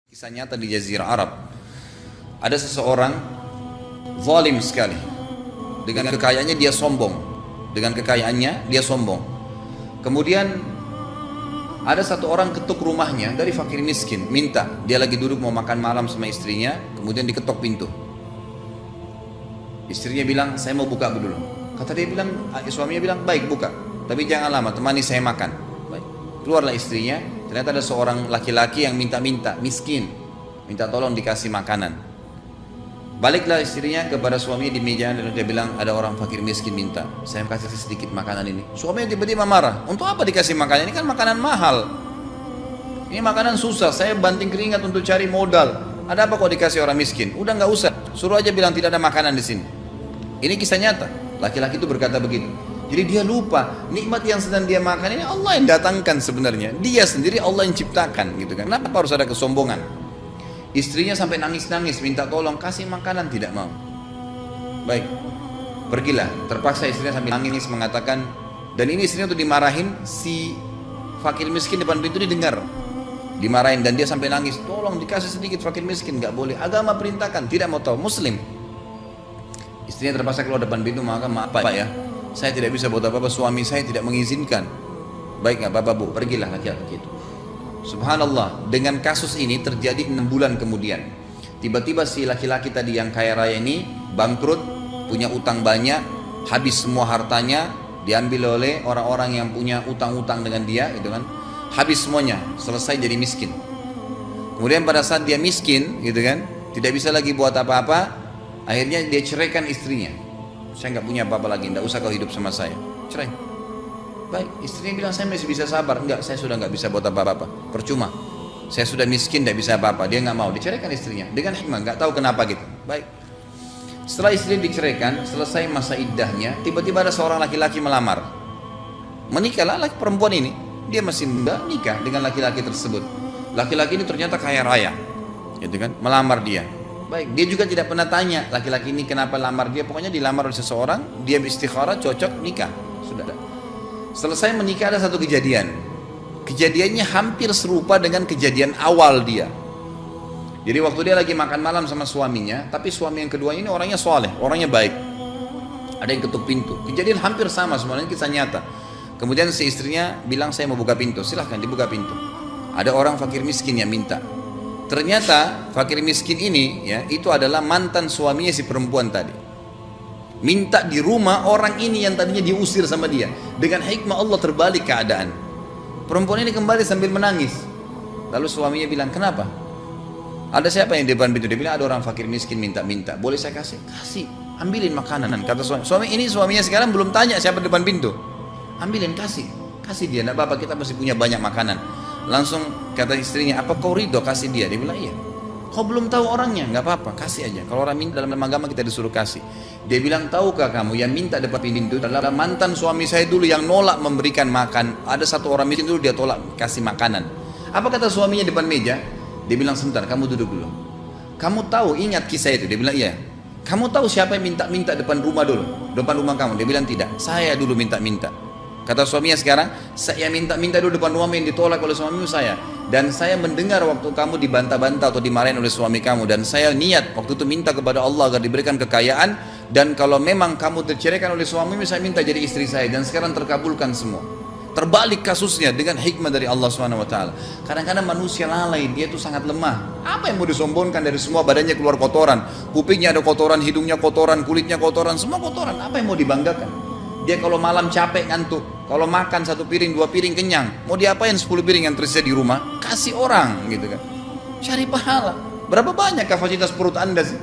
Kisah nyata di Jazirah Arab. Ada seseorang zalim sekali. Dengan kekayaannya dia sombong. Dengan kekayaannya dia sombong. Kemudian ada satu orang ketuk rumahnya dari fakir miskin, minta. Dia lagi duduk mau makan malam sama istrinya, kemudian diketok pintu. Istrinya bilang, saya mau buka dulu. Kata dia bilang, suaminya bilang, baik buka, tapi jangan lama, temani saya makan. Baik. Keluarlah istrinya, ternyata ada seorang laki-laki yang minta-minta, miskin, minta tolong dikasih makanan. Baliklah istrinya kepada suaminya di meja dan dia bilang, ada orang fakir miskin minta, saya kasih sedikit makanan ini. Suaminya tiba-tiba marah, untuk apa dikasih makanan? Ini kan makanan mahal. Ini makanan susah, saya banting keringat untuk cari modal. Ada apa kok dikasih orang miskin? Udah nggak usah, suruh aja bilang tidak ada makanan di sini. Ini kisah nyata. Laki-laki itu berkata begitu. Jadi dia lupa nikmat yang sedang dia makan ini Allah yang datangkan sebenarnya. Dia sendiri Allah yang ciptakan gitu kan. Kenapa harus ada kesombongan? Istrinya sampai nangis-nangis minta tolong kasih makanan, tidak mau. Baik, pergilah. Terpaksa istrinya sambil nangis mengatakan, dan ini istrinya tuh dimarahin, si fakir miskin depan pintu didengar. Dimarahin dan dia sampai nangis, tolong dikasih sedikit fakir miskin, nggak boleh. Agama perintahkan, tidak mau tahu. Muslim. Istrinya terpaksa keluar depan pintu, maka maaf Pak ya, saya tidak bisa buat apa-apa, suami saya tidak mengizinkan. Baik nggak apa-apa Bu, pergilah laki-laki itu. Subhanallah, dengan kasus ini terjadi 6 bulan kemudian. Tiba-tiba si laki-laki tadi yang kaya raya ini bangkrut, punya utang banyak, habis semua hartanya, diambil oleh orang-orang yang punya utang-utang dengan dia, gitu kan. Habis semuanya, selesai jadi miskin. Kemudian pada saat dia miskin, gitu kan, tidak bisa lagi buat apa-apa. Akhirnya dia ceraikan istrinya. Saya nggak punya apa-apa lagi, nggak usah kau hidup sama saya. Cerai. Baik, istrinya bilang saya masih bisa sabar. Enggak, saya sudah nggak bisa buat apa-apa. Percuma. Saya sudah miskin, tidak bisa apa-apa. Dia nggak mau, diceraikan istrinya dengan hikmah, nggak tahu kenapa gitu. Baik. Setelah istri diceraikan, selesai masa iddahnya, tiba-tiba ada seorang laki-laki melamar. Menikahlah laki perempuan ini. Dia masih muda, nikah dengan laki-laki tersebut. Laki-laki ini ternyata kaya raya, gitu kan? Melamar dia. Baik, dia juga tidak pernah tanya laki-laki ini kenapa lamar dia. Pokoknya dilamar oleh seseorang, dia istikharah, cocok, nikah. Sudah. Selesai menikah ada satu kejadian. Kejadiannya hampir serupa dengan kejadian awal dia. Jadi waktu dia lagi makan malam sama suaminya, tapi suami yang kedua ini orangnya soleh, orangnya baik. Ada yang ketuk pintu. Kejadian hampir sama, semuanya kisah nyata. Kemudian si istrinya bilang saya mau buka pintu, silahkan dibuka pintu. Ada orang fakir miskin yang minta. Ternyata fakir miskin ini ya itu adalah mantan suaminya si perempuan tadi. Minta di rumah orang ini yang tadinya diusir sama dia. Dengan hikmah Allah terbalik keadaan. Perempuan ini kembali sambil menangis. Lalu suaminya bilang, kenapa? Ada siapa yang di depan pintu? Dia bilang ada orang fakir miskin minta-minta. Boleh saya kasih? Kasih. Ambilin makanan. Kata suaminya sekarang belum tanya siapa di depan pintu. Ambilin, kasih. Kasih dia, enggak apa-apa, kita masih punya banyak makanan. Langsung kata istrinya, apa kau ridho kasih dia? Dia bilang iya. Kau belum tahu orangnya, nggak apa-apa, kasih aja. Kalau orang minta dalam agama kita disuruh kasih. Dia bilang, tahukah kamu yang minta depan pintu adalah mantan suami saya dulu yang nolak memberikan makan. Ada satu orang miskin dulu dia tolak kasih makanan. Apa kata suaminya depan meja? Dia bilang, sebentar, kamu duduk dulu. Kamu tahu, ingat kisah itu? Dia bilang iya. Kamu tahu siapa yang minta-minta depan rumah dulu? Depan rumah kamu? Dia bilang tidak. Saya dulu minta-minta. Kata suaminya sekarang, saya minta-minta dulu depan rumah yang ditolak oleh suamimu saya. Dan saya mendengar waktu kamu dibantah-bantah atau dimarahin oleh suami kamu. Dan saya niat waktu itu minta kepada Allah agar diberikan kekayaan. Dan kalau memang kamu terceraikan oleh suamimu, saya minta jadi istri saya. Dan sekarang terkabulkan semua. Terbalik kasusnya dengan hikmah dari Allah SWT. Kadang-kadang manusia lalai, dia itu sangat lemah. Apa yang mau disombongkan dari semua badannya keluar kotoran. Kupingnya ada kotoran, hidungnya kotoran, kulitnya kotoran, semua kotoran. Apa yang mau dibanggakan? Dia kalau malam capek ngantuk, kalau makan 1 piring 2 piring kenyang, mau diapain 10 piring yang tersisa di rumah? Kasih orang gitu kan. Cari pahala. Berapa banyak kapasitas perut Anda sih?